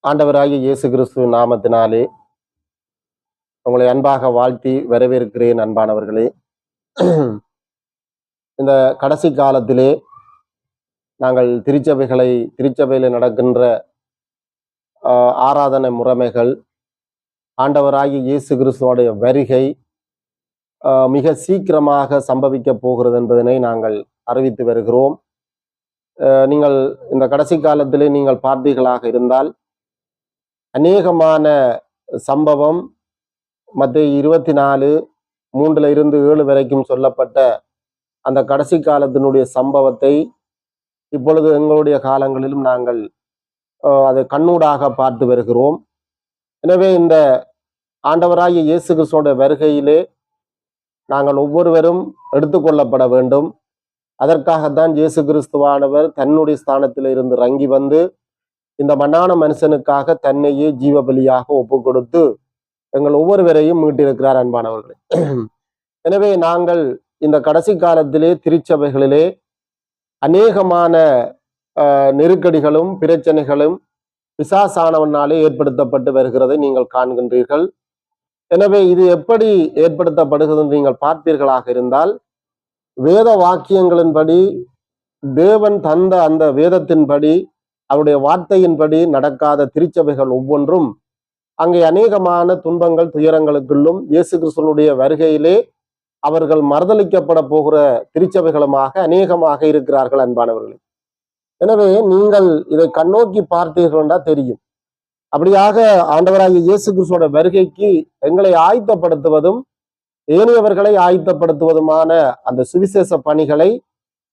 ஆண்டவராகிய இயேசு கிறிஸ்து நாமத்தினாலே உங்களை அன்பாக வாழ்த்தி வரவேற்கிறேன். அன்பானவர்களே, இந்த கடைசி காலத்திலே நாங்கள் திருச்சபையில் நடக்கின்ற ஆராதனை முறைமைகள், ஆண்டவராகிய இயேசு கிறிஸ்துவோடைய வருகை மிக சீக்கிரமாக சம்பவிக்க போகிறது என்பதனை நாங்கள் அறிவித்து வருகிறோம். நீங்கள் இந்த கடைசி காலத்திலே நீங்கள் பார்த்தீர்களாக இருந்தால் அநேகமான சம்பவம் மத்தேயு 24:3-7 வரைக்கும் சொல்லப்பட்ட அந்த கடைசி காலத்தினுடைய சம்பவத்தை இப்பொழுது எங்களுடைய காலங்களிலும் நாங்கள் அதை கண்ணூடாக பார்த்து வருகிறோம். எனவே இந்த ஆண்டவராகிய இயேசு கிறிஸ்துவோட வருகையிலே நாங்கள் ஒவ்வொருவரும் எடுத்துக்கொள்ளப்பட வேண்டும். அதற்காகத்தான் இயேசு கிறிஸ்துவானவர் தன்னுடைய ஸ்தானத்தில் இருந்து இறங்கி வந்து இந்த மண்ணான மனுஷனுக்காக தன்னையே ஜீவ பலியாக ஒப்பு கொடுத்து எங்கள் ஒவ்வொருவரையும் மீட்டிருக்கிறார். அன்பானவர்களே, எனவே நாங்கள் இந்த கடைசி காலத்திலே திருச்சபைகளிலே அநேகமான நெருக்கடிகளும் பிரச்சனைகளும் பிசாசானவனாலே ஏற்படுத்தப்பட்டு வருகிறதை நீங்கள் காண்கின்றீர்கள். எனவே இது எப்படி ஏற்படுத்தப்படுகிறது என்று நீங்கள் பார்ப்பீர்களாக இருந்தால், வேத வாக்கியங்களின்படி, தேவன் தந்த அந்த வேதத்தின்படி, அவருடைய வார்த்தையின்படி நடக்காத திருச்சபைகள் ஒவ்வொன்றும் அங்கே அநேகமான துன்பங்கள் துயரங்களுக்குள்ளும் இயேசு கிறிஸ்துவனுடைய வருகையிலே அவர்கள் மறுதலிக்கப்பட போகிற திருச்சபைகளுமாக அநேகமாக இருக்கிறார்கள். அன்பானவர்களே, எனவே நீங்கள் இதை கண்ணோக்கி பார்த்தீர்கள் என்றால் தெரியும். அப்படியாக ஆண்டவராகிய இயேசு கிறிஸ்துவோட வருகைக்கு எங்களை ஆயத்தப்படுத்துவதும் ஏனையவர்களை ஆயத்தப்படுத்துவதுமான அந்த சுவிசேஷ பணிகளை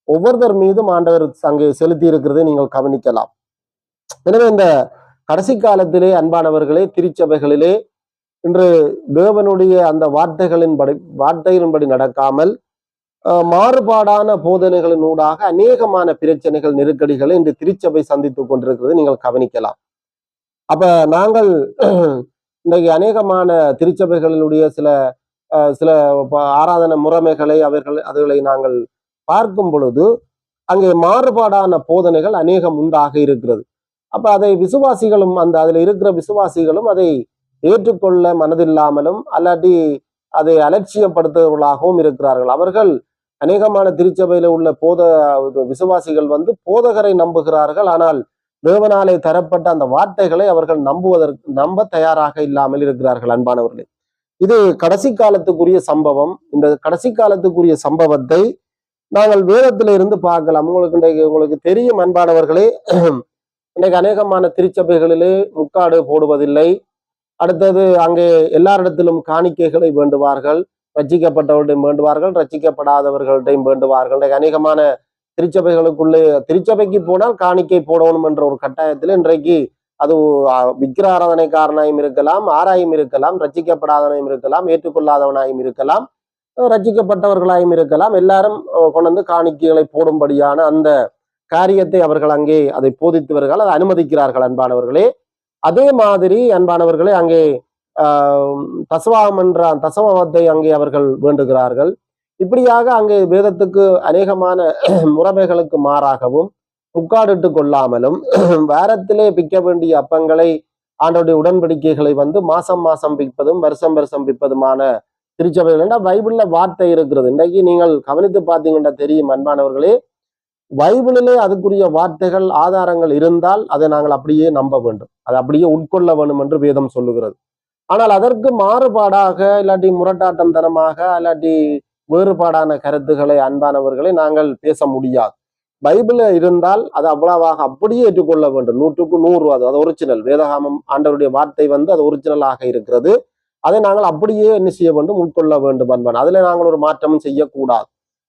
ஒவ்வொருத்தர் மீதும் ஆண்டவர் அங்கே செலுத்தி இருக்கிறதை நீங்கள் கவனிக்கலாம். எனவே இந்த கடைசி காலத்திலே அன்பானவர்களே, திருச்சபைகளிலே இன்று தேவனுடைய அந்த வார்த்தைகளின்படி நடக்காமல் மாறுபாடான போதனைகளின் ஊடாக அநேகமான பிரச்சனைகள் நெருக்கடிகளை இன்று திருச்சபை சந்தித்துக் கொண்டிருக்கிறது நீங்கள் கவனிக்கலாம். அப்ப நாங்கள் இன்றைக்கு அநேகமான திருச்சபைகளினுடைய சில ஆராதனை முறைமைகளை அதுகளை நாங்கள் பார்க்கும் பொழுது அங்கே மாறுபாடான போதனைகள் அநேகம் உண்டாக இருக்கிறது. அப்ப அதை விசுவாசிகளும் அதுல இருக்கிற விசுவாசிகளும் அதை ஏற்றுக்கொள்ள மனதில்லாமலும் அல்லாட்டி அதை அலட்சியப்படுத்துவர்களாகவும் இருக்கிறார்கள். அவர்கள் அநேகமான திருச்சபையில உள்ள விசுவாசிகள் போதகரை நம்புகிறார்கள். ஆனால் தேவனாலே தரப்பட்ட அந்த வார்த்தைகளை அவர்கள் நம்ப தயாராக இல்லாமல் இருக்கிறார்கள். அன்பானவர்களே, இது கடைசி காலத்துக்குரிய சம்பவம். இந்த கடைசி காலத்துக்குரிய சம்பவத்தை நாங்கள் வேதத்தில இருந்து பார்க்கலாம். உங்களுக்கு தெரியும் அன்பானவர்களே, இன்றைக்கு அநேகமான திருச்சபைகளிலே முக்காடு போடுவதில்லை. அடுத்தது அங்கே எல்லாரிடத்திலும் காணிக்கைகளை வேண்டுவார்கள். ரட்சிக்கப்பட்டவர்களையும் வேண்டுவார்கள், ரட்சிக்கப்படாதவர்கள்டையும் வேண்டுவார்கள். இன்றைக்கு அநேகமான திருச்சபைக்கு போனால் காணிக்கை போடணும் என்ற ஒரு கட்டாயத்தில் இன்றைக்கு அது விக்கிர ஆராதனைக்காரனாயும் இருக்கலாம், ஆராயும் இருக்கலாம், ரட்சிக்கப்படாதவனாயும் இருக்கலாம், ஏற்றுக்கொள்ளாதவனாயும் இருக்கலாம், ரட்சிக்கப்பட்டவர்களாயும் இருக்கலாம். எல்லாரும் கொண்டு காணிக்கைகளை போடும்படியான அந்த காரியத்தை அவர்கள் அங்கே அதை போதித்தவர்கள் அதை அனுமதிக்கிறார்கள். அன்பானவர்களே, அதே மாதிரி அன்பானவர்களே அங்கே தசமத்தை அங்கே அவர்கள் வேண்டுகிறார்கள். இப்படியாக அங்கே வேதத்துக்கு அநேகமான முறைமைகளுக்கு மாறாகவும் முக்காடிட்டு கொள்ளாமலும் வாரத்திலே பிக்க வேண்டிய அப்பங்களை ஆண்டோடைய உடன்படிக்கைகளை மாசம் மாசம் பிப்பதும் வருஷம் வருஷம் பிப்பதுமான திருச்சபைகள் பைபிள்ல வார்த்தை இருக்கிறது. இன்றைக்கு நீங்கள் கவனித்து பார்த்தீங்கன்னா தெரியும் அன்பானவர்களே, பைபிளிலே அதுக்குரிய வார்த்தைகள் ஆதாரங்கள் இருந்தால் அதை நாங்கள் அப்படியே நம்ப வேண்டும், அதை அப்படியே உட்கொள்ள வேண்டும் என்று வேதம் சொல்லுகிறது. ஆனால் அதற்கு மாறுபாடாக இல்லாட்டி முரட்டாட்டம் தனமாக இல்லாட்டி வேறுபாடான கருத்துக்களை அன்பானவர்களை நாங்கள் பேச முடியாது. பைபிள்ல இருந்தால் அது அவ்வளவாக அப்படியே ஏற்றுக்கொள்ள வேண்டும். 100க்கு 100 அது ஒரிஜினல். வேதகாமம் ஆண்டவருடைய வார்த்தை அது ஒரிஜினலாக இருக்கிறது. அதை நாங்கள் அப்படியே என்ன செய்ய வேண்டும், உட்கொள்ள வேண்டும் அன்பான். அதுல நாங்கள் ஒரு மாற்றமும் செய்யக்கூடாது.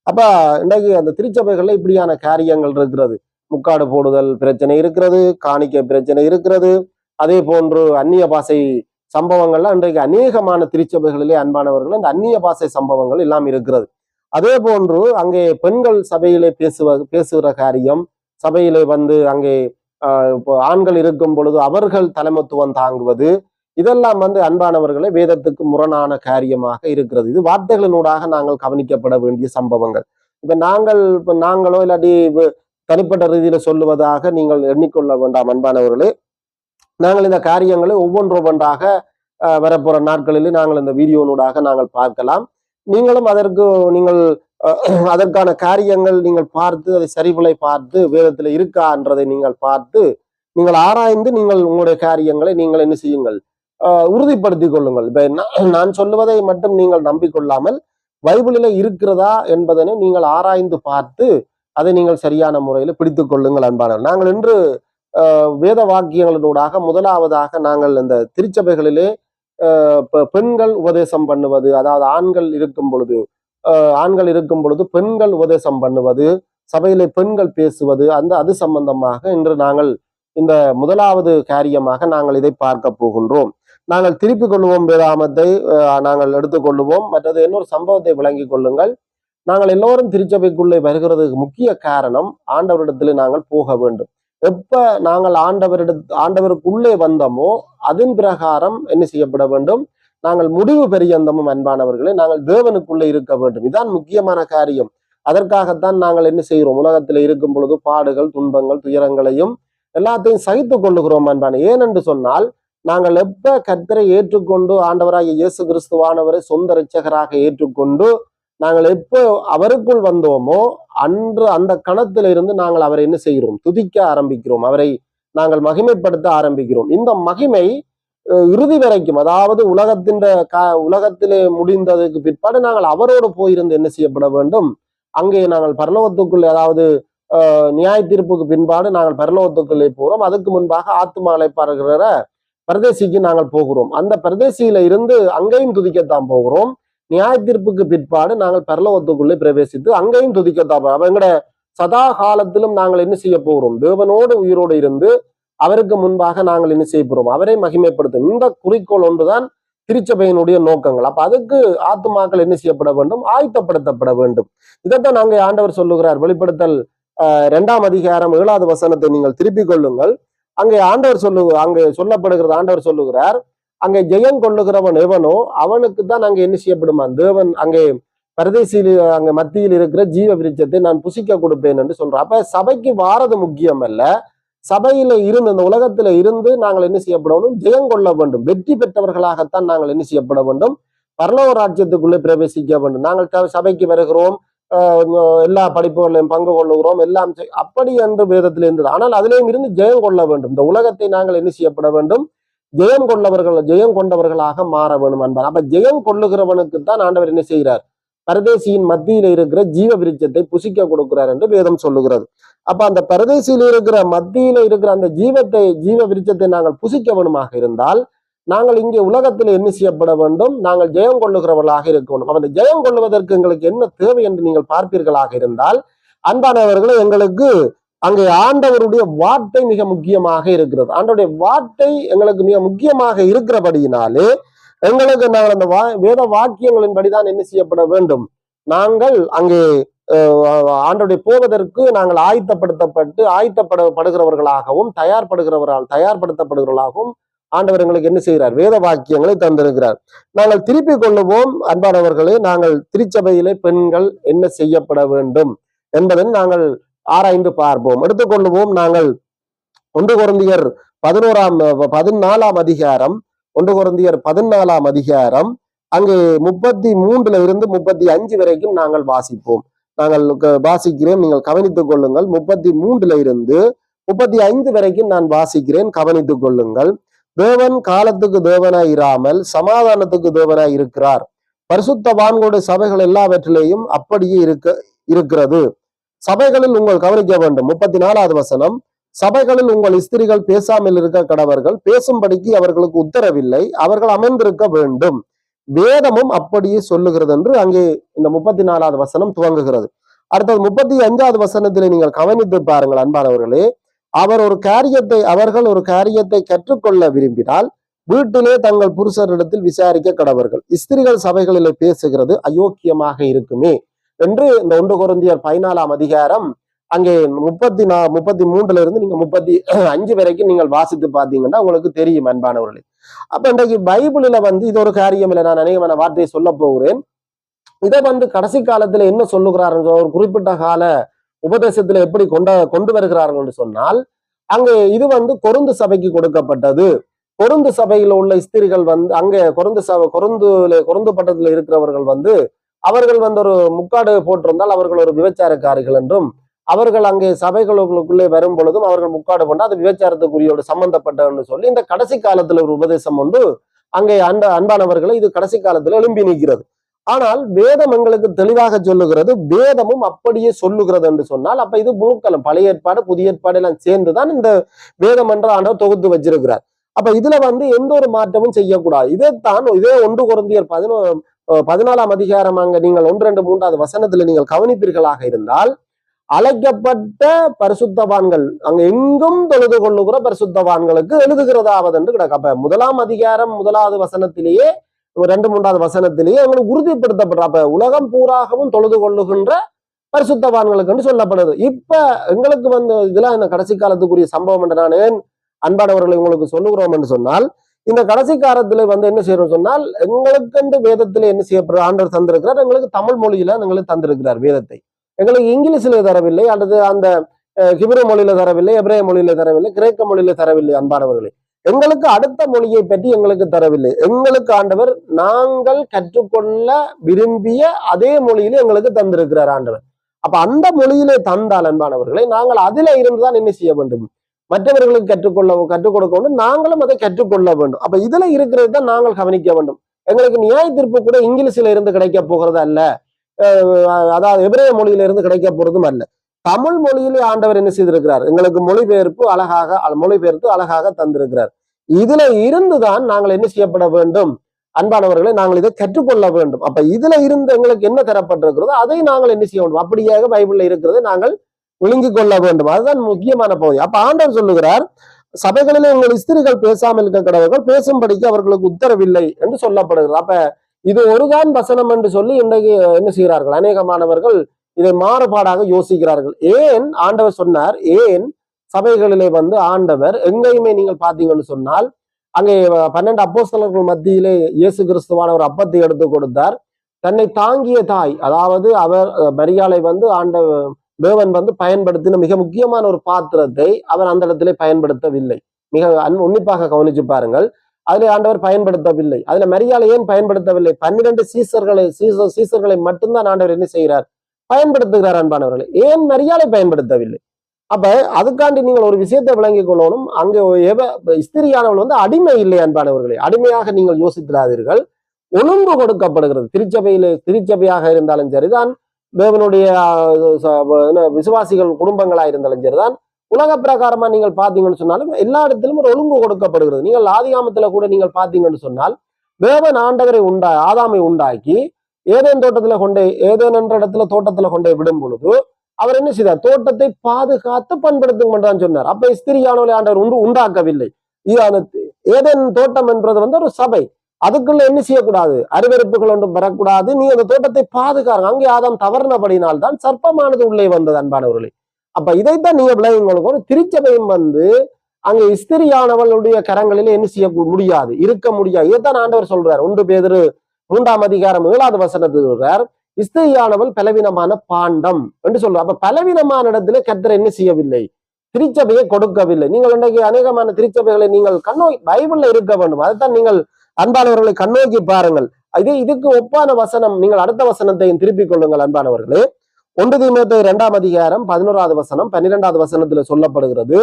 அப்ப இன்றைக்கு அந்த திருச்சபைகள்ல இப்படியான காரியங்கள் இருக்கிறது. முக்காடு போடுதல் பிரச்சனை இருக்கிறது, காணிக்கை பிரச்சனை இருக்கிறது. அதே போன்று அந்நிய பாசை சம்பவங்கள்லாம் இன்றைக்கு அநேகமான திருச்சபைகளிலே அன்பானவர்கள் அந்த அந்நிய பாசை சம்பவங்கள் எல்லாம் இருக்கிறது. அதே போன்று அங்கே பெண்கள் சபையிலே பேசுகிற காரியம், சபையிலே அங்கே ஆண்கள் இருக்கும் பொழுது அவர்கள் தலைமைத்துவம் தாங்குவது, இதெல்லாம் அன்பானவர்களை வேதத்துக்கு முரணான காரியமாக இருக்கிறது. இது வார்த்தைகளினூடாக நாங்கள் கவனிக்கப்பட வேண்டிய சம்பவங்கள். இப்ப நாங்களோ இல்லாட்டி தனிப்பட்ட ரீதியில சொல்லுவதாக நீங்கள் எண்ணிக்கொள்ள வேண்டாம் அன்பானவர்களே. நாங்கள் இந்த காரியங்களை ஒவ்வொன்றாக வரப்போற நாட்களில் நாங்கள் இந்த வீடியோனூடாக நாங்கள் பார்க்கலாம். நீங்களும் நீங்கள் அதற்கான காரியங்கள் நீங்கள் பார்த்து அதை சரிவுகளை பார்த்து வேதத்துல இருக்கான்றதை நீங்கள் பார்த்து நீங்கள் ஆராய்ந்து நீங்கள் உங்களுடைய காரியங்களை நீங்கள் என்ன செய்யுங்கள், உறுதிப்படுத்திக் கொள்ளுங்கள். இப்ப நான் சொல்லுவதை மட்டும் நீங்கள் நம்பிக்கொள்ளாமல் பைபிளில இருக்கிறதா என்பதனை நீங்கள் ஆராய்ந்து பார்த்து அதை நீங்கள் சரியான முறையில் பிடித்துக் கொள்ளுங்கள் அன்பானவர். நாங்கள் இன்று வேத வாக்கியங்களினூடாக முதலாவதாக நாங்கள் இந்த திருச்சபைகளிலே பெண்கள் உபதேசம் பண்ணுவது, அதாவது ஆண்கள் இருக்கும் பொழுது பெண்கள் உபதேசம் பண்ணுவது, சபையிலே பெண்கள் பேசுவது, அது சம்பந்தமாக இன்று நாங்கள் இந்த முதலாவது காரியமாக நாங்கள் இதை பார்க்க போகின்றோம். நாங்கள் திருப்பிக் கொள்வோம், வேதாமத்தை நாங்கள் எடுத்துக்கொள்ளுவோம். மற்றது இன்னொரு சம்பவத்தை விளங்கிக் கொள்ளுங்கள். நாங்கள் எல்லோரும் திருச்சபைக்குள்ளே வருகிறதுக்கு முக்கிய காரணம் ஆண்டவரிடத்தில் நாங்கள் போக வேண்டும். எப்ப நாங்கள் ஆண்டவருக்குள்ளே வந்தோமோ அதன் பிரகாரம் என்ன செய்யப்பட வேண்டும், நாங்கள் முடிவு பெரியந்தமும் அன்பானவர்களே நாங்கள் தேவனுக்குள்ளே இருக்க வேண்டும். இதுதான் முக்கியமான காரியம். அதற்காகத்தான் நாங்கள் என்ன செய்கிறோம், உலகத்தில் இருக்கும் பொழுது பாடுகள், துன்பங்கள், துயரங்களையும் எல்லாத்தையும் சகித்துக் கொள்ளுகிறோம் அன்பான. ஏனென்று சொன்னால் நாங்கள் எப்ப கர்த்தரை ஏற்றுக்கொண்டு ஆண்டவராகிய இயேசு கிறிஸ்துவானவரை சொந்த இரட்சகராக ஏற்றுக்கொண்டு நாங்கள் எப்போ அவருக்குள் வந்தோமோ அன்று அந்த கணத்திலிருந்து நாங்கள் அவரை என்ன செய்கிறோம், துதிக்க ஆரம்பிக்கிறோம், அவரை நாங்கள் மகிமைப்படுத்த ஆரம்பிக்கிறோம். இந்த மகிமை இறுதி வரைக்கும், அதாவது உலகத்திலே முடிந்ததுக்கு பிற்பாடு நாங்கள் அவரோடு போயிருந்து என்ன செய்யப்பட வேண்டும், அங்கே நாங்கள் பரலோகத்துக்குள்ளே, அதாவது நியாய தீர்ப்புக்கு பின்பாடு நாங்கள் பரலோகத்துக்குள்ளே போகிறோம். அதுக்கு முன்பாக ஆத்துமாலை பார்க்கிற பரதேசிக்கு நாங்கள் போகிறோம். அந்த பரதேசியில இருந்து அங்கேயும் துதிக்கத்தான் போகிறோம். நியாய தீர்ப்புக்கு பிற்பாடு நாங்கள் பரலோகத்துக்குள்ளே பிரவேசித்து அங்கேயும் துதிக்கத்தான் போகிறோம். அப்ப எங்கட சதா காலத்திலும் நாங்கள் என்ன செய்ய போகிறோம், தேவனோடு உயிரோடு இருந்து அவருக்கு முன்பாக நாங்கள் என்ன செய்ய போகிறோம், அவரை மகிமைப்படுத்தும். இந்த குறிக்கோள் ஒன்றுதான் திருச்சபையினுடைய நோக்கங்கள். அப்ப அதுக்கு ஆத்துமாக்கள் என்ன செய்யப்பட வேண்டும், ஆயத்தப்படுத்தப்பட வேண்டும். இதைத்தான் நாங்கள் ஆண்டவர் சொல்லுகிறார். வெளிப்படுத்தல் 2ஆம் அதிகாரம் 7வது வசனத்தை நீங்கள் திருப்பிக் கொள்ளுங்கள். அங்கே அங்கே சொல்லப்படுகிறது, ஆண்டவர் சொல்லுகிறார், அங்கே ஜெயம் கொள்ளுகிறவன் எவனோ அவனுக்கு தான் அங்கே என்ன செய்யப்படுமா, தேவன் அங்கே பரதேசியில் அங்கே மத்தியில் இருக்கிற ஜீவ விருட்சத்தை நான் புசிக்க கொடுப்பேன் என்று சொல்றோம். அப்ப சபைக்கு வாரது முக்கியம் அல்ல, சபையில இருந்து இந்த உலகத்துல இருந்து நாங்கள் என்ன செய்யப்பட வேண்டும், ஜெயம் கொள்ள வேண்டும். வெற்றி பெற்றவர்களாகத்தான் நாங்கள் என்ன செய்யப்பட வேண்டும், பரலோக ராஜ்யத்துக்குள்ளே பிரவேசிக்க வேண்டும். நாங்கள் சபைக்கு வருகிறோம், எல்லா படிப்புகளையும் பங்கு கொள்ளுகிறோம், எல்லாம் அப்படி என்று வேதத்தில் இருந்தது. ஆனால் அதிலேயும் இருந்து ஜெயம் கொள்ள வேண்டும். இந்த உலகத்தை நாங்கள் என்ன செய்யப்பட வேண்டும், ஜெயம் கொண்டவர்களாக மாற வேண்டும் அன்பார். அப்ப ஜெயம் கொள்ளுகிறவனுக்கு தான் ஆண்டவர் என்ன செய்கிறார், பரதேசியின் மத்தியில இருக்கிற ஜீவ விருட்சத்தை புசிக்க கொடுக்கிறார் என்று வேதம் சொல்லுகிறது. அப்ப அந்த பரதேசியில் இருக்கிற மத்தியில இருக்கிற அந்த ஜீவ விருட்சத்தை நாங்கள் புசிக்க வேண்டுமாக இருந்தால் நாங்கள் இங்கே உலகத்தில் என்ன செய்யப்பட வேண்டும், நாங்கள் ஜெயம் கொள்ளுகிறவர்களாக இருக்க வேண்டும். அப்ப அந்த ஜெயம் கொள்வதற்கு எங்களுக்கு என்ன தேவை என்று நீங்கள் பார்ப்பீர்களாக இருந்தால் அன்பானவர்களே, எங்களுக்கு அங்கே ஆண்டவருடைய வார்த்தை மிக முக்கியமாக இருக்கிறது. ஆண்டவருடைய வார்த்தை எங்களுக்கு மிக முக்கியமாக இருக்கிறபடியினாலே எங்களுக்கு நாங்கள் அந்த வேத வாக்கியங்களின் படிதான் என்ன செய்யப்பட வேண்டும், நாங்கள் அங்கே ஆண்டவருடைய போவதற்கு நாங்கள் ஆயத்தப்படுகிறவர்களாகவும் தயார்படுத்தப்படுகிறவர்களாகவும் ஆண்டவர் எங்களுக்கு என்ன செய்கிறார், வேத வாக்கியங்களை தந்திருக்கிறார். நாங்கள் திருப்பிக் கொள்ளுவோம் அன்பானவர்களே. நாங்கள் திருச்சபையிலே பெண்கள் என்ன செய்யப்பட வேண்டும் என்பதை நாங்கள் ஆராய்ந்து பார்ப்போம். எடுத்துக்கொள்ளுவோம். நாங்கள் 1 கொரிந்தியர் 14ஆம் அதிகாரம் 1 கொரிந்தியர் 14ஆம் அதிகாரம் அங்கே 33 இருந்து 35 வரைக்கும் நாங்கள் வாசிப்போம். நாங்கள் வாசிக்கிறேன், நீங்கள் கவனித்துக் கொள்ளுங்கள். 33 இருந்து 35 வரைக்கும் நான் வாசிக்கிறேன், கவனித்துக் கொள்ளுங்கள். தேவன் காலத்துக்கு தேவனாய் இராமல் சமாதானத்துக்கு தேவனாய் இருக்கிறார். பரிசுத்தவான்களுடைய சபைகள் எல்லாவற்றிலேயும் அப்படியே இருக்கிறது. சபைகளில் உங்கள் கவனிக்க வேண்டும். 34வது வசனம், சபைகளில் உங்கள் ஸ்திரீகள் பேசாமல் இருக்க கடவர்கள், பேசும்படிக்கு அவர்களுக்கு உத்தரவில்லை, அவர்கள் அமர்ந்திருக்க வேண்டும், வேதமும் அப்படியே சொல்லுகிறது என்று அங்கே இந்த 34வது வசனம் துவங்குகிறது. அடுத்தது 35வது வசனத்திலே நீங்கள் கவனித்து பாருங்கள் அன்பானவர்களே. அவர்கள் ஒரு காரியத்தை கற்றுக்கொள்ள விரும்பினால் வீட்டிலே தங்கள் புருஷரிடத்தில் விசாரிக்க கடவர்கள். ஸ்திரீகள் சபைகளிலே பேசுகிறது அயோக்கியமாக இருக்குமே என்று இந்த 1 கொரிந்தியர் 14ஆம் அதிகாரம் அங்கே 33 இருந்து நீங்க 35 வரைக்கும் நீங்கள் வாசித்து பார்த்தீங்கன்னா உங்களுக்கு தெரியும் அன்பானவர்களே. அப்ப இன்றைக்கு பைபிள்ல இது ஒரு காரியம் இல்லை, நான் அநேகமான வார்த்தையை சொல்ல போகிறேன். இதை கடைசி காலத்துல என்ன சொல்லுகிறார்கள், ஒரு குறிப்பிட்ட கால உபதேசத்துல எப்படி கொண்டு வருகிறார்கள் என்று சொன்னால், அங்கே இது கொருந்து சபைக்கு கொடுக்கப்பட்டது. கொருந்து சபையில உள்ள ஸ்திரிகள் அங்கே கொருந்து பட்டத்துல இருக்கிறவர்கள் அவர்கள் ஒரு முக்காடு போட்டிருந்தால் அவர்கள் ஒரு விபச்சாரக்காரிகள் என்றும், அவர்கள் அங்கே சபைகளுக்குள்ளே வரும் பொழுதும் அவர்கள் முக்காடு கொண்டு அது விபச்சாரத்துக்குரியோடு சம்பந்தப்பட்டன்னு சொல்லி இந்த கடைசி காலத்துல ஒரு உபதேசம் அங்கே அன்பானவர்களை இது கடைசி காலத்துல எழும்பி நிற்கிறது. ஆனால் வேதம் எங்களுக்கு தெளிவாக சொல்லுகிறது, வேதமும் அப்படியே சொல்லுகிறது என்று சொன்னால் அப்ப இது முழுக்கலம் பழைய ஏற்பாடு புதிய ஏற்பாடு எல்லாம் சேர்ந்துதான் இந்த வேதம் என்ற ஆண்டவர் தொகுத்து வச்சிருக்கிறார். அப்ப இதுல எந்த ஒரு மாற்றமும் செய்யக்கூடாது. இதே 1 கொரிந்தியர் 14ஆம் அதிகாரம் அங்க நீங்கள் 1, 2, 3வது வசனத்துல நீங்கள் கவனிப்பீர்களாக இருந்தால், அழைக்கப்பட்ட பரிசுத்தவான்கள் அங்க எங்கும் தொழுது கொள்ளுகிற பரிசுத்தவான்களுக்கு எழுதுகிறதாவது என்று கிடக்கு. அப்ப 1ஆம் அதிகாரம் 1வது வசனத்திலேயே 2, 3வது வசனத்திலேயே எங்களுக்கு உறுதிப்படுத்தப்படுற அப்ப உலகம் பூராகவும் தொழுது கொள்ளுகின்ற பரிசுத்தவான்களுக்கு சொல்லப்படுது. இப்ப எங்களுக்கு இதெல்லாம் இந்த கடைசி காலத்துக்குரிய சம்பவம் என்று நான் ஏன் அன்பானவர்களை உங்களுக்கு சொல்லுகிறோம் என்று சொன்னால், இந்த கடைசி காலத்துல என்ன செய்யறோம் சொன்னால், எங்களுக்கு வேதத்துல என்ன செய்யப்படுற ஆண்டவர் தந்திருக்கிறார், எங்களுக்கு தமிழ் மொழியில எங்களுக்கு தந்திருக்கிறார் வேதத்தை. எங்களுக்கு இங்கிலீஷ்ல தரவில்லை, அல்லது அந்த ஹிப்ரு மொழியில தரவில்லை, எபிரேய மொழியில தரவில்லை, கிரேக்க மொழியில தரவில்லை. அன்பானவர்களே, எங்களுக்கு அடுத்த மொழியை பற்றி எங்களுக்கு தரவில்லை. எங்களுக்கு ஆண்டவர் நாங்கள் கற்றுக்கொள்ள விரும்பிய அதே மொழியில எங்களுக்கு தந்திருக்கிறார் ஆண்டவர். அப்ப அந்த மொழியிலே தந்தால் அன்பானவர்களை நாங்கள் அதுல இருந்துதான் என்ன செய்ய வேண்டும், மற்றவர்களுக்கு கற்றுக் கொடுக்க வேண்டும், நாங்களும் அதை கற்றுக்கொள்ள வேண்டும். அப்ப இதுல இருக்கிறது தான் நாங்கள் கவனிக்க வேண்டும். எங்களுக்கு நியாய தீர்ப்பு கூட இங்கிலீஷ்ல இருந்து கிடைக்க போகிறது அல்ல, அதாவது எபிரேய மொழியில இருந்து கிடைக்க போறதும் அல்ல. தமிழ் மொழியிலே ஆண்டவர் என்ன செய்திருக்கிறார், எங்களுக்கு மொழிபெயர்த்து அழகாக தந்திருக்கிறார். இதுல இருந்துதான் நாங்கள் என்ன செய்யப்பட வேண்டும் அன்பானவர்களை, நாங்கள் இதை கற்றுக்கொள்ள வேண்டும். அப்ப இதுல இருந்து எங்களுக்கு என்ன தரப்பட்டிருக்கிறதோ அதை நாங்கள் என்ன செய்ய வேண்டும், அப்படியாக பைபிள்ல இருக்கிறதை நாங்கள் விழுங்கிக் கொள்ள வேண்டும். அதுதான் முக்கியமான பகுதி. அப்ப ஆண்டவர் சொல்லுகிறார், சபைகளிலே உங்கள் ஸ்திரிகள் பேசாமல் இருக்க கடவர்கள் பேசும்படிக்கு அவர்களுக்கு உத்தரவில்லை என்று சொல்லப்படுகிறது. அப்ப இது ஒருதான் வசனம் என்று சொல்லி இன்றைக்கு என்ன செய்கிறார்கள், அநேகமானவர்கள் இதை மாறுபாடாக யோசிக்கிறார்கள். ஏன் ஆண்டவர் சொன்னார், ஏன் சபைகளிலே ஆண்டவர் எங்கேயுமே நீங்கள் பார்த்தீங்கன்னு சொன்னால், அங்கே 12 அப்போஸ்தலர்கள் மத்தியிலே இயேசு கிறிஸ்துவான ஒரு அப்பத்தை எடுத்து கொடுத்தார். தன்னை தாங்கிய தாய், அதாவது அவர் மரியாளை ஆண்டவர் தேவன் பயன்படுத்தின மிக முக்கியமான ஒரு பாத்திரத்தை அவர் அந்த இடத்திலே பயன்படுத்தவில்லை. மிக உன்னிப்பாக கவனிச்சு பாருங்கள். அதிலே ஆண்டவர் பயன்படுத்தவில்லை. அதுல மரியாதை ஏன் பயன்படுத்தவில்லை? 12 சீசர்களை மட்டும்தான் ஆண்டவர் என்ன செய்கிறார், பயன்படுத்துகிறார். அன்பானவர்களை, ஏன் மரியாதை பயன்படுத்தவில்லை? அப்ப அதுக்காண்டி நீங்கள் ஒரு விஷயத்தை விளங்கிக் கொள்ளணும். அங்கே ஸ்திரியானவள் அடிமை இல்லை. அன்பானவர்களை, அடிமையாக நீங்கள் யோசித்திராதீர்கள். ஒழுங்கு கொடுக்கப்படுகிறது. திருச்சபையாக இருந்தாலும் சரிதான், தேவனுடைய விசுவாசிகள் குடும்பங்களா இருந்தாலும் சரிதான், உலக பிரகாரமா நீங்கள் பாத்தீங்கன்னு சொன்னாலும் எல்லா இடத்திலும் ஒரு ஒழுங்கு கொடுக்கப்படுகிறது. நீங்கள் ஆதிகாமத்துல கூட நீங்கள் பாத்தீங்கன்னு சொன்னால், தேவன் ஆண்டவரை ஆதாமை உண்டாக்கி ஏதேன் என்ற இடத்துல தோட்டத்துல கொண்டே விடும் பொழுது அவர் என்ன செய்தார், தோட்டத்தை பாதுகாத்து பண்படுத்தும் சொன்னார். அப்ப ஸ்திரியானவளை ஆண்டவர் உண்டாக்கவில்லை. ஏதேன் தோட்டம் என்பது ஒரு சபை. அதுக்குள்ள என்ன செய்யக்கூடாது, அருவருப்புகள் ஒன்றும் பெறக்கூடாது. நீ அந்த தோட்டத்தை பாதுகாரு. அங்கே ஆதாம் தவறுனபடினால் தான் சர்ப்பமானது உள்ளே வந்தது. அன்பானவர்களே, அப்ப இதைத்தான் நீங்க விளைவுங்களுக்கு ஒரு திருச்சபையும் அங்கே ஸ்திரியானவளுடைய கரங்களிலே என்ன செய்ய முடியாது, இருக்க முடியாது. இதைத்தான் ஆண்டவர் சொல்றார். 1 பேதுரு 3ஆம் அதிகாரம் 7வது வசனத்தில் சொல்றார், ஸ்திரியானவள் பலவீனமான பாண்டம் என்று சொல்றார். அப்ப பலவீனமான இடத்துல கர்த்தர் என்ன செய்யவில்லை, திருச்சபையை கொடுக்கவில்லை. நீங்கள் இன்றைக்கு அநேகமான திருச்சபைகளை நீங்கள் பைபிள்ல இருக்க வேண்டும். அதைத்தான் நீங்கள் அன்பானவர்களை கண்ணோக்கி பாருங்கள். இதுக்கு ஒப்பான வசனம் நீங்கள் அடுத்த வசனத்தையும் திருப்பிக் கொள்ளுங்கள். அன்பானவர்களே, 1 தீமோத்தேயு 2ஆம் அதிகாரம் 11வது வசனம் 12வது வசனத்துல சொல்லப்படுகிறது,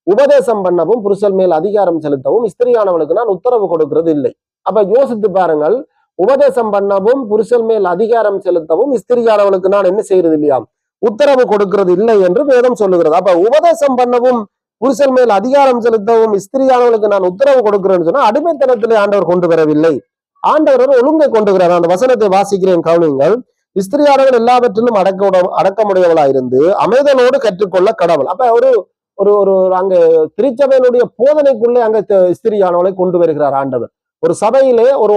உபதேசம் பண்ணவும் புருஷன் மேல் அதிகாரம் செலுத்தவும் ஸ்திரியானவளுக்கு நான் உத்தரவு கொடுக்கிறது இல்லை. அப்ப யோசித்து பாருங்கள், உபதேசம் பண்ணவும் புருஷன் மேல் அதிகாரம் செலுத்தவும் ஸ்திரியானவளுக்கு நான் என்ன செய்யறது இல்லையாம், உத்தரவு கொடுக்கிறது இல்லை என்று வேதம் சொல்லுகிறது. அப்ப உபதேசம் பண்ணவும் புருஷன் மேல் அதிகாரம் செலுத்தவும் ஸ்திரியானவளுக்கு நான் உத்தரவு கொடுக்கிறேன்னு சொன்னா அடிமைத்தனத்திலே ஆண்டவர் கொண்டு வரவில்லை. ஆண்டவர் ஒழுங்கை கொண்டு வரார். அந்த வசனத்தை வாசிக்கிறேன், கவனிங்கள். ஸ்திரியானவள் எல்லாவற்றிலும் அடக்கமுடையவளாயிருந்து அமைதலோடு கற்றுக்கொள்ள கடவுள். அப்ப ஒரு அங்க திருச்சபையினுடைய போதனைக்குள்ளே அங்க ஸ்திரியானவளை கொண்டு வருகிறார் ஆண்டவர். ஒரு சபையிலே ஒரு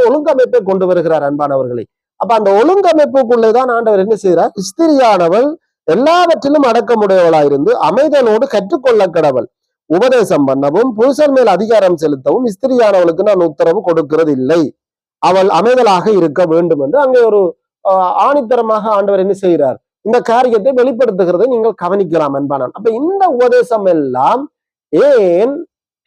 ஒழுங்கமைப்பை கொண்டு வருகிறார். அன்பானவர்களை, அப்ப அந்த ஒழுங்கமைப்புக்குள்ளேதான் ஆண்டவர் என்ன செய்கிறார், ஸ்திரியானவள் எல்லாவற்றிலும் அடக்கமுடையவளாயிருந்து அமைதலோடு கற்றுக்கொள்ள கடவுள். உபதேசம் பண்ணவும் புருஷன் மேல் அதிகாரம் செலுத்தவும் ஸ்திரியானவளுக்கு நான் உத்தரவு கொடுக்கிறது இல்லை, அவள் அமைதலாக இருக்க வேண்டும் என்று அங்கே ஒரு ஆணித்தரமாக ஆண்டவர் என்ன செய்கிறார், இந்த காரியத்தை வெளிப்படுத்துகிறதை நீங்கள் கவனிக்கலாம் அன்பான. அப்ப இந்த உபதேசம் எல்லாம் ஏன்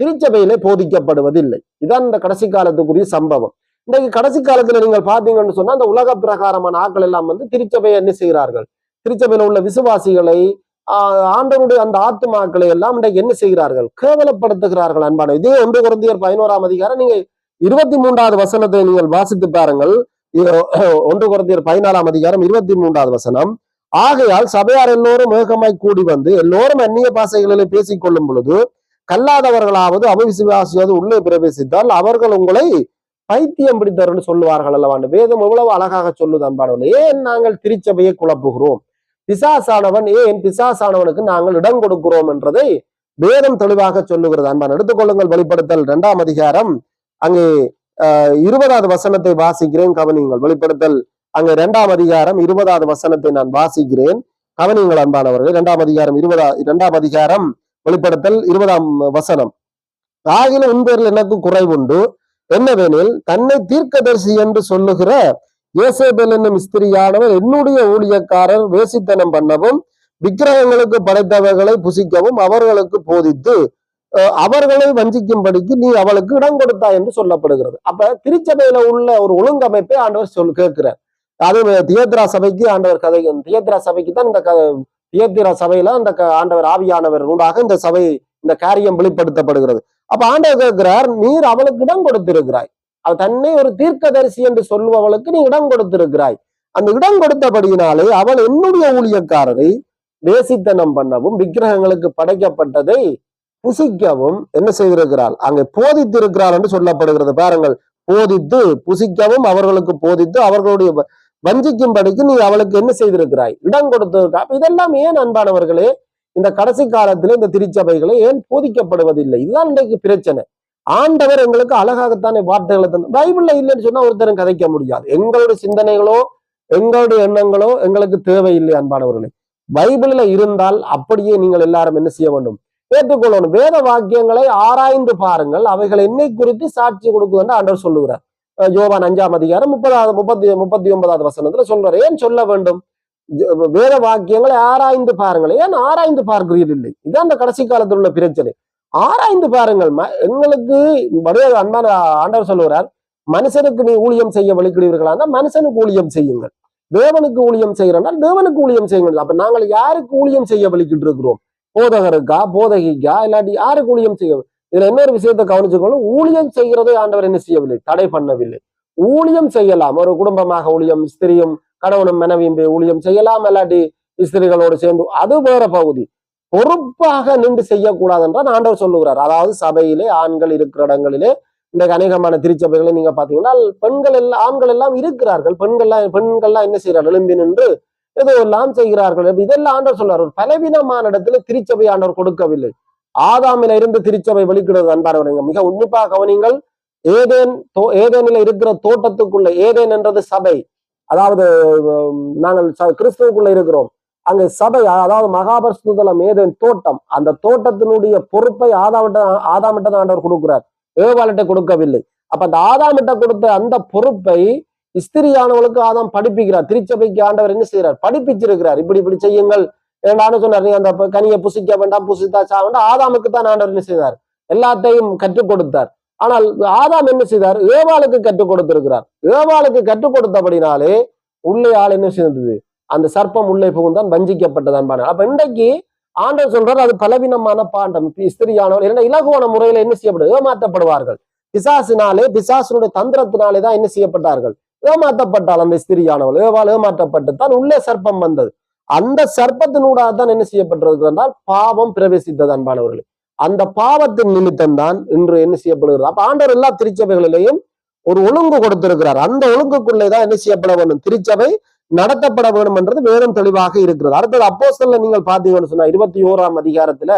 திருச்சபையிலே போதிக்கப்படுவதில்லை? இதான் இந்த கடைசி காலத்துக்குரிய சம்பவம். இன்றைக்கு கடைசி காலத்துல நீங்கள் பாத்தீங்கன்னு சொன்னா அந்த உலக பிரகாரமான ஆட்கள் எல்லாம் திருச்சபையை என்ன செய்கிறார்கள்? திருச்சபையில உள்ள விசுவாசிகளை ஆண்டவருடைய அந்த ஆத்துமாக்களை எல்லாம் இன்றைக்கு என்ன செய்கிறார்கள்? கேவலப்படுத்துகிறார்கள் அன்பான. இதே 1 கொரிந்தியர் 11ஆம் அதிகாரம் நீங்க 23வது வசனத்தை நீங்கள் வாசித்து பாருங்கள். 1 கொரிந்தியர் 14ஆம் அதிகாரம் 23வது வசனம். ஆகையால் சபையார் எல்லோரும் ஏகமாய் கூடி வந்து எல்லோரும் அந்நிய பாஷைகளிலே பேசிக் கொள்ளும் பொழுது கல்லாதவர்களாவது அவிசுவாசியாவது உள்ளே பிரவேசித்தால் அவர்கள் உங்களை பைத்தியம் பிடித்தவர்கள் சொல்லுவார்கள் அல்லவா? வேதம் எவ்வளவு அழகாக சொல்லுது அன்பானவர்கள். ஏன் நாங்கள் திருச்சபையை குழப்புகிறோம்? பிசாசானவனுக்கு நாங்கள் இடம் கொடுக்கிறோம் என்றதை வேதம் தெளிவாக சொல்லுகிறது அன்பான். எடுத்துக்கொள்ளுங்கள் வெளிப்படுத்தல் 2ஆம் அதிகாரம் அங்கே 20வது வசனத்தை வாசிக்கிறேன், கவனியுங்கள். வெளிப்படுத்தல் அங்கே 2ஆம் அதிகாரம் 20வது வசனத்தை நான் வாசிக்கிறேன், கவனியுங்கள் அன்பானவர்கள். 2ஆம் அதிகாரம் 2ஆம் அதிகாரம் வெளிப்படுத்தல் 20ஆம் வசனம். ஆகிலும் உன் பேரில் எனக்கு குறைவுண்டு, என்னவெனில் தன்னை தீர்க்கதரிசி என்று சொல்லுகிற யேசேபேல் என்னும் ஸ்திரியானவர் என்னுடைய ஊழியக்காரர் வேசித்தனம் பண்ணவும் விக்கிரகங்களுக்கு படைத்தவர்களை புசிக்கவும் அவர்களுக்கு போதித்து அவர்களை வஞ்சிக்கும்படிக்கு நீ அவளுக்கு இடம் கொடுத்தா என்று சொல்லப்படுகிறது. அப்ப திருச்சபையில உள்ள ஒரு ஒழுங்கமைப்பை ஆண்டவர் கேட்கிறார். அது தியேத்திரா சபைக்கு ஆண்டவர் கதை, தியேத்திரா சபைக்கு தான் இந்த தியேத்திரா சபையில அந்த ஆண்டவர் ஆவியானவர் ஊடாக இந்த சபை இந்த காரியம் வெளிப்படுத்தப்படுகிறது. அப்ப ஆண்டவர் கேட்கிறார், நீர் அவளுக்கு இடம் கொடுத்திருக்கிறாய், அவள் தன்னை ஒரு தீர்க்கதரிசி என்று சொல்லுபவளுக்கு நீ இடம் கொடுத்திருக்கிறாய். அந்த இடம் கொடுத்தபடியினாலே அவள் என்னுடைய ஊழியக்காரரை வேசித்தனம் பண்ணவும் விக்கிரகங்களுக்கு படைக்கப்பட்டதை புசிக்கவும் என்ன செய்திருக்கிறாள்? அங்கே போதித்திருக்கிறாள் என்று சொல்லப்படுகிறது. பாருங்கள், போதித்து புசிக்கவும் அவர்களுக்கு போதித்து அவர்களுடைய வஞ்சிக்கும்படிக்கு நீ அவளுக்கு என்ன செய்திருக்கிறாய்? இடம் கொடுத்திருக்கா. இதெல்லாம் ஏன் அன்பானவர்களே இந்த கடைசி காலத்துல இந்த திருச்சபைகளை ஏன் போதிக்கப்படுவதில்லை? இதுதான் இன்றைக்கு பிரச்சனை. ஆண்டவர் எங்களுக்கு அழகாகத்தானே வார்த்தைகளை தந்து, பைபிள்ல இல்லைன்னு சொன்னா ஒருத்தரும் கதைக்க முடியாது. எங்களுடைய சிந்தனைகளோ எங்களுடைய எண்ணங்களோ எங்களுக்கு தேவையில்லை அன்பானவர்களே. பைபிள்ல இருந்தால் அப்படியே நீங்கள் எல்லாரும் என்ன செய்ய வேண்டும்? ஏற்றுக்கொள்ளணும். வேத வாக்கியங்களை ஆராய்ந்து பாருங்கள், அவைகள் என்னை குறித்து சாட்சி கொடுக்குதுன்னு ஆண்டவர் சொல்லுகிறார். யோவான் 5ஆம் அதிகாரம் 39வது வசனத்துல சொல்றாரு. ஏன் சொல்ல வேண்டும்? வேத வாக்கியங்களை ஆராய்ந்து பாருங்கள். ஏன் ஆராய்ந்து பார்க்கிறீர்கள்? இல்லை. இதான் அந்த கடைசி காலத்தில் உள்ள பிரச்சனை. ஆராய்ந்து பாருங்கள். எங்களுக்கு அன்பான ஆண்டவர் சொல்லுகிறார், மனுஷனுக்கு நீ ஊழியம் செய்ய வழிகிடுவீர்களா? மனுஷனுக்கு ஊழியம் செய்யுங்கள். தேவனுக்கு ஊழியம் செய்யறனால் தேவனுக்கு ஊழியம் செய்யுங்கள். அப்ப நாங்கள் யாருக்கு ஊழியம் செய்ய வழிகிட்டு இருக்கிறோம்? போதகருக்கா, போதகிக்கா, இல்லாட்டி யாருக்கு ஊழியம் செய்ய? இதுல இன்னொரு விஷயத்தை கவனிச்சுக்கணும். ஊழியம் செய்கிறதை ஆண்டவர் என்ன செய்யவில்லை? தடை பண்ணவில்லை. ஊழியம் செய்யலாம். ஒரு குடும்பமாக ஊழியம், ஸ்திரியும் கணவனும் மனைவியும் ஊழியம் செய்யலாம், இல்லாட்டி ஸ்திரிகளோடு சேர்ந்து, அது வேற பகுதி. பொறுப்பாக நின்று செய்யக்கூடாது என்றால் ஆண்டவர் சொல்லுகிறார். அதாவது சபையிலே ஆண்கள் இருக்கிற இடங்களிலே இன்றைக்கு அநேகமான திருச்சபைகளை நீங்க பாத்தீங்கன்னா பெண்கள் எல்லாம் ஆண்கள் எல்லாம் இருக்கிறார்கள். பெண்கள்லாம் என்ன செய்யறார்கள்? எழும்பி நின்று ஏதோ எல்லாம் செய்கிறார்கள். இதெல்லாம் ஆண்டவர் சொல்றார். ஒரு பலவீனமான இடத்துல திருச்சபை ஆண்டவர் கொடுக்கவில்லை. ஆதாமில இருந்து திருச்சபை வெளிக்கிடுறது அன்பானவர்கள். மிக உன்னிப்பாக கவனிங்கள். ஏதேனில இருக்கிற தோட்டத்துக்குள்ள, ஏதேன் என்றது சபை, அதாவது நாங்கள் கிறிஸ்துவுக்குள்ள இருக்கிறோம். அங்கே சபை, அதாவது மகாபரிசுத்தலம் ஏதேன் தோட்டம், அந்த தோட்டத்தினுடைய பொறுப்பை ஆதாமிட்ட ஆண்டவர் கொடுக்கிறார், ஏவாளிட்ட கொடுக்கவில்லை. அப்ப அந்த ஆதாமிட்ட கொடுத்த அந்த பொறுப்பை ஸ்திரியானவளுக்கு ஆதாம் படிப்பிக்கிறார். திருச்சபைக்கு ஆண்டவர் என்ன செய்யறார்? படிப்பிச்சிருக்கிறார். இப்படி செய்யுங்கள் ஏண்டான்னு சொன்னார். நீ அந்த கனியை புசிக்க வேண்டாம், புசித்தா சா வேண்டாம். ஆதாமுக்கு தான் ஆண்டவர் என்ன செய்தார்? எல்லாத்தையும் கற்றுக் கொடுத்தார். ஆனால் ஆதாம் என்ன செய்தார்? ஏவாளுக்கு கற்றுக் கொடுத்திருக்கிறார். ஏவாளுக்கு கற்றுக் கொடுத்தபடினாலே உள்ளே ஆள் என்ன செய்தது? அந்த சர்ப்பம் உள்ளே புகுந்தான், வஞ்சிக்கப்பட்டதான். அப்ப இன்றைக்கு ஆண்டவர் சொல்றாரு, அது பலவீனமான பாண்டம். ஸ்திரியானவர் என்ன இலகுவான முறையில என்ன செய்யப்படுது? ஏமாற்றப்படுவார்கள். பிசாசினாலே, பிசாசினுடைய தந்திரத்தினாலே தான் என்ன செய்யப்பட்டார்கள்? ஏமாற்றப்பட்டால் அந்த ஸ்திரியானவள் ஏவாள் ஏமாற்றப்பட்டு தான் உள்ளே சர்ப்பம் வந்தது. அந்த சர்ப்பத்தினூடாக தான் என்ன செய்யப்பட்டிருக்கு என்றால் பாவம் பிரவேசித்தது அன்பானவர்கள். அந்த பாவத்தின் நிமித்தம் தான் இன்று என்ன செய்யப்படுகிறது? அப்ப ஆண்டவர் எல்லா திருச்சபைகளிலேயும் ஒரு ஒழுங்கு கொடுத்திருக்கிறார். அந்த ஒழுங்குக்குள்ளேதான் என்ன செய்யப்பட வேண்டும்? திருச்சபை நடத்தப்பட வேண்டும் என்றது வேதம் தெளிவாக இருக்கிறது. அடுத்தது அப்போஸ்தலர்ல நீங்கள் பாத்தீங்கன்னு சொன்னா 21ஆம் அதிகாரத்துல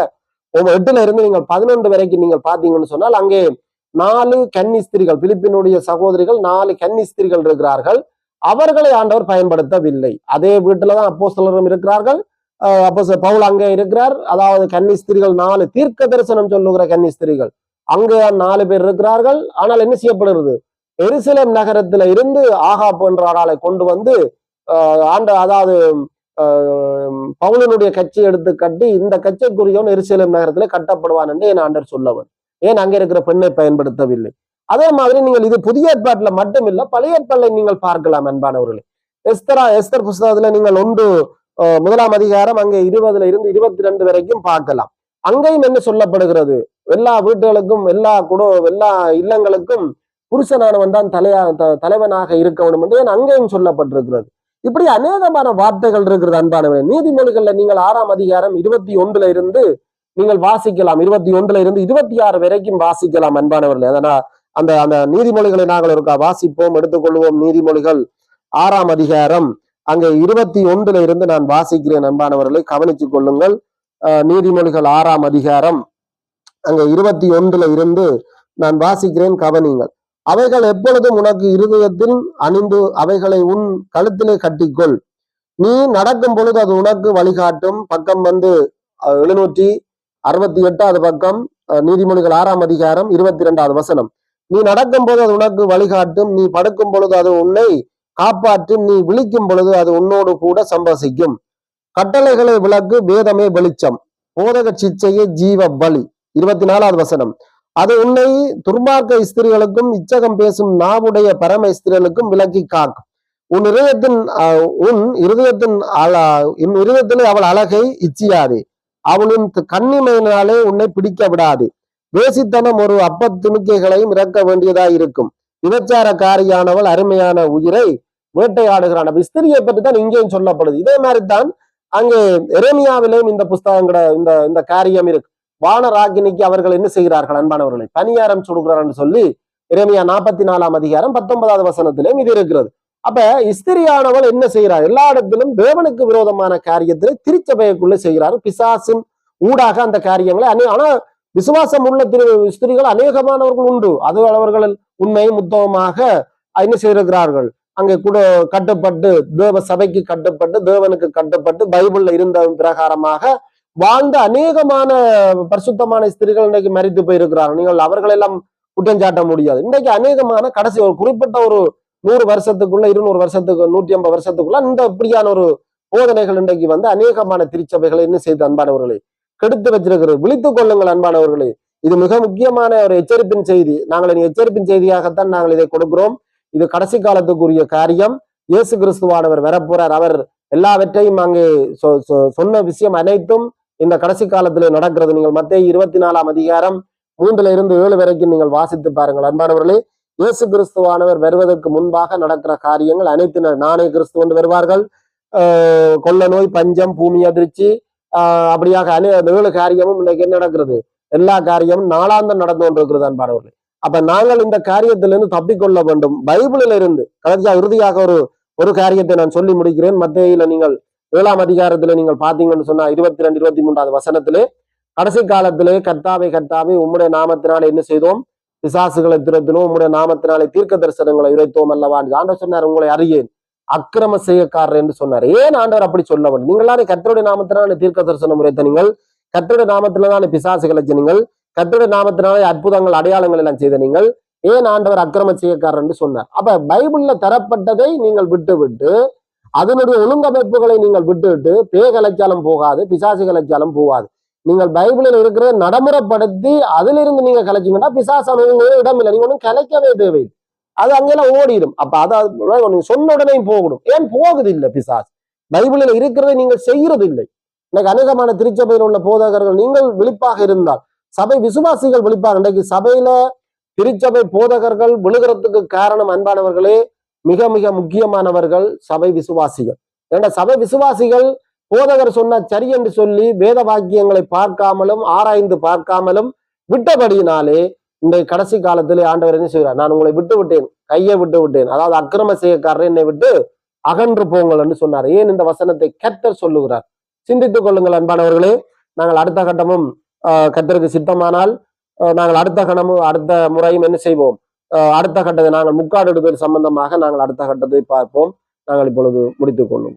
8ல இருந்து நீங்கள் 11 வரைக்கும் நீங்கள் பாத்தீங்கன்னு சொன்னால் அங்கே 4 கன்னி ஸ்திரிகள், பிலிப்பினுடைய சகோதரிகள் 4 கன்னி ஸ்திரிகள் இருக்கிறார்கள். அவர்களை ஆண்டவர் பயன்படுத்தவில்லை. அதே வீட்டுலதான் அப்போஸ்தலரும் இருக்கிறார்கள். பவுல் அங்கே இருக்கிறார். அதாவது கன்னி ஸ்திரிகள் 4 தீர்க்க தரிசனம் சொல்லுகிற கன்னி ஸ்திரிகள் அங்கே 4 பேர் இருக்கிறார்கள். ஆனால் என்ன செய்யப்படுகிறது? எருசலேம் நகரத்துல இருந்து ஆகாப் என்ற ஆளாளை கொண்டு வந்து அதாவது பவுலனுடைய கட்சி எடுத்து கட்டி இந்த கட்சிக்குரியவன் எருசலேம் நகரத்திலே கட்டப்படுவான் என்று என் ஆண்டர் சொல்லவன். ஏன் அங்கே இருக்கிற பெண்ணை பயன்படுத்தவில்லை? அதே மாதிரி நீங்கள் இது புதிய ஏற்பாட்டுல மட்டுமில்ல, பழைய ஏற்பாட்டை நீங்கள் பார்க்கலாம் அன்பானவர்களே. எஸ்தர் புஸ்தகத்துல நீங்கள் 1 அதிகாரம் அங்கே 20 இருந்து 22 வரைக்கும் பார்க்கலாம். அங்கேயும் என்ன சொல்லப்படுகிறது? எல்லா வீடுகளுக்கும் எல்லா இல்லங்களுக்கும் புருஷனானவன் தான் தலைவனாக இருக்க வேண்டும் என்று அங்கேயும் சொல்லப்பட்டிருக்கிறது. இப்படி அநேகமான வார்த்தைகள் இருக்கிறது அன்பானவர்களே. நீதிமொழிகள்ல நீங்கள் 6 அதிகாரம் 21 இருந்து நீங்கள் வாசிக்கலாம். 21 இருந்து 26 வரைக்கும் வாசிக்கலாம் அன்பானவர்களே. அதனால் அந்த நீதிமொழிகளை நாங்கள் இருக்கா வாசிப்போம், எடுத்துக்கொள்வோம். நீதிமொழிகள் 6 அதிகாரம் அங்கே 21 இருந்து நான் வாசிக்கிறேன் அன்பானவர்களை, கவனித்துக் கொள்ளுங்கள். நீதிமொழிகள் 6 அதிகாரம் அங்க 21 இருந்து நான் வாசிக்கிறேன், கவனிங்கள். அவைகள் எப்பொழுதும் உனக்கு இருதயத்தில் அணிந்து அவைகளை உன் கழுத்திலே கட்டிக்கொள். நீ நடக்கும் பொழுது அது உனக்கு வழிகாட்டும். பக்கம் 768 பக்கம், நீதிமொழிகள் 6 அதிகாரம் 22 வசனம். நீ நடக்கும் போது அது உனக்கு வழிகாட்டும், நீ படுக்கும் பொழுது அது உன்னை காப்பாற்றும், நீ விழிக்கும் பொழுது அது உன்னோடு கூட சம்பசிக்கும். கட்டளைகளை விளக்கு, வேதமே வெளிச்சம், போதக சிச்சையே ஜீவ பலி. 24 வசனம். அது உன்னை துர்மார்க்க ஸ்திரிகளுக்கும் இச்சகம் பேசும் நாவுடைய பரம ஸ்திரிகளுக்கும் விலக்கி காக்கும். உன் இருதயத்திலே அவள் அழகை இச்சியாதே, அவளின் கண்ணிமையினாலே உன்னை பிடிக்க விடாது. வேசித்தனம் ஒரு துணிக்கைகளையும் இறக்க வேண்டியதாய் இருக்கும். விபச்சாரக்காரியானவள் அருமையான உயிரை வேட்டையாடுகிறான். ஸ்திரியை பற்றி தான் இங்கேயும் சொல்லப்படுது. இதே மாதிரிதான் அங்கே எரேமியாவிலேயும் இந்த புஸ்தகங்கள இந்த காரியம் இருக்கு. வானராகினிக்கு அவர்கள் என்ன செய்கிறார்கள் அன்பானவர்களை? பணியாரம் சுடுகிறார் சொல்லி எரேமியா 44 அதிகாரம் 19 வசனத்திலேயும் இது இருக்கிறது. அப்ப ஸ்திரியானவள் என்ன செய்கிறார்? எல்லா இடத்திலும் தேவனுக்கு விரோதமான காரியத்திலே திருச்சபைக்குள்ள செய்கிறார். பிசாசின் ஊடாக அந்த காரியங்களை ஆனா விசுவாசம் உள்ள ஸ்திரிகள் அநேகமானவர்கள் உண்டு. அது அவர்கள் உண்மை முத்தமாக என்ன செய்திருக்கிறார்கள்? அங்கே கூட கட்டுப்பட்டு, தேவ சபைக்கு கட்டுப்பட்டு, தேவனுக்கு கட்டுப்பட்டு, பைபிள்ல இருந்த பிரகாரமாக வாழ்ந்த அநேகமான பரிசுத்தமான ஸ்திரிகள் இன்றைக்கு மரித்து போயிருக்கிறார்கள். நீங்கள் அவர்களெல்லாம் குற்றஞ்சாட்ட முடியாது. இன்றைக்கு அநேகமான கடைசி ஒரு குறிப்பிட்ட ஒரு 100 வருஷத்துக்குள்ள 200 வருஷத்துக்கு 150 வருஷத்துக்குள்ள இந்த இப்படியான ஒரு போதனைகள் இன்றைக்கு அநேகமான திருச்சபைகளை என்ன செய்து அன்பானவர்களை கெடுத்து வச்சிருக்கிறது. விழித்துக் கொள்ளுங்கள் அன்பானவர்களே. இது மிக முக்கியமான ஒரு எச்சரிப்பின் செய்தி. நாங்கள் எச்சரிப்பின் செய்தியாகத்தான் நாங்கள் இதை கொடுக்கிறோம். இது கடைசி காலத்துக்குரிய காரியம். இயேசு கிறிஸ்துவானவர் வரப்போறார். அவர் எல்லாவற்றையும் அங்கே சொன்ன விஷயம் அனைத்தும் இந்த கடைசி காலத்திலே நடக்கிறது. நீங்கள் மத்தேயு 24 அதிகாரம் 3 இருந்து 7 வரைக்கும் நீங்கள் வாசித்து பாருங்கள் அன்பானவர்களே. இயேசு கிறிஸ்துவானவர் வருவதற்கு முன்பாக நடக்கிற காரியங்கள் அனைத்து நானே கிறிஸ்து வந்து வருவார்கள், கொள்ள நோய், பஞ்சம், பூமி அதிர்ச்சி, அப்படியாக 7 காரியமும் இன்னைக்கு என்ன நடக்கிறது? எல்லா காரியமும் நாளாந்தம் நடந்து கொண்டிருக்கிறது அன்பானவர்களே. அப்ப நாங்கள் இந்த காரியத்திலிருந்து தப்பிக்கொள்ள வேண்டும். பைபிளில் இருந்து இறுதியாக ஒரு காரியத்தை நான் சொல்லி முடிக்கிறேன். மத்தேயுல நீங்கள் 7 அதிகாரத்திலே நீங்கள் பாத்தீங்கன்னு சொன்னா 22, 23 வசனத்திலே, கடைசி காலத்திலே கர்த்தாவே கர்த்தாவே உம்முடைய நாமத்தினாலே என்ன செய்தோம்? பிசாசுகளை திரட்டினோம், உம்முடைய நாமத்தினாலே தீர்க்க தரிசனங்களை உரைத்தோம் அல்லவா? ஆண்டவர் சொன்னார், உங்களை அறியேன், அக்கிரம செய்யக்காரர் என்று சொன்னார். ஏன் ஆண்டவர் அப்படி சொல்ல வேண்டும்? நீங்களானே கர்த்தருடைய நாமத்தினாலே தீர்க்க தரிசனம் உரைத்த நீங்கள், கர்த்தருடைய நாமத்தினாலே பிசாசுகளை நீங்கள், கர்த்தருடைய நாமத்தினாலே அற்புதங்கள் அடையாளங்கள் எல்லாம் செய்த நீங்கள், ஏன் ஆண்டவர் அக்கிரம செய்யக்காரர் என்று சொன்னார்? அப்ப பைபிள்ல தரப்பட்டதை நீங்கள் விட்டு அதனுடைய ஒழுங்கமைப்புகளை நீங்கள் விட்டு பேகலைச்சாலும் போகாது, பிசாசு கலைச்சாலும் போகாது. நீங்கள் பைபிளில் இருக்கிற நடைமுறைப்படுத்தி அதிலிருந்து நீங்க கலைச்சிங்கன்னா பிசாசு இடம் இல்லை. நீங்க ஒன்றும் கலைக்கவே தேவையில்லை, அது அங்கெல்லாம் ஓடிடும். அப்ப அதாவது சொன்ன உடனே போகணும். ஏன் போகுது இல்லை? பிசாசு பைபிளில் இருக்கிறதை நீங்கள் செய்யறது இல்லை. இன்னைக்கு அநேகமான திருச்சபையில் உள்ள போதகர்கள் நீங்கள் விழிப்பாக இருந்தால், சபை விசுவாசிகள் விழிப்பாக, இன்றைக்கு சபையில திருச்சபை போதகர்கள் விழுகிறதுக்கு காரணம் அன்பானவர்களே, மிக மிக முக்கியமானவர்கள் சபை விசுவாசிகள். ஏன்னா சபை விசுவாசிகள் போதகர் சொன்ன சரி என்று சொல்லி வேத வாக்கியங்களை பார்க்காமலும் ஆராய்ந்து பார்க்காமலும் விட்டபடியினாலே இந்த கடைசி காலத்திலே ஆண்டவர் என்ன செய்கிறார்? நான் உங்களை விட்டு விட்டேன், கையை விட்டு விட்டேன், அதாவது அக்கிரம செய்யக்காரர் என்னை விட்டு அகன்று போங்கள் என்று சொன்னார். ஏன் இந்த வசனத்தை கர்த்தர் சொல்லுகிறார்? சிந்தித்துக் கொள்ளுங்கள் அன்பானவர்களே. நாங்கள் அடுத்த கட்டமும் கர்த்தருக்கு சித்தமானால் நாங்கள் அடுத்த முறையும் என்ன செய்வோம்? அடுத்த கட்டத்தை நாங்கள் முக்காடு எடுப்பது சம்பந்தமாக நாங்கள் அடுத்த கட்டத்தை பார்ப்போம். நாங்கள் இப்பொழுது முடித்துக் கொள்ளும்.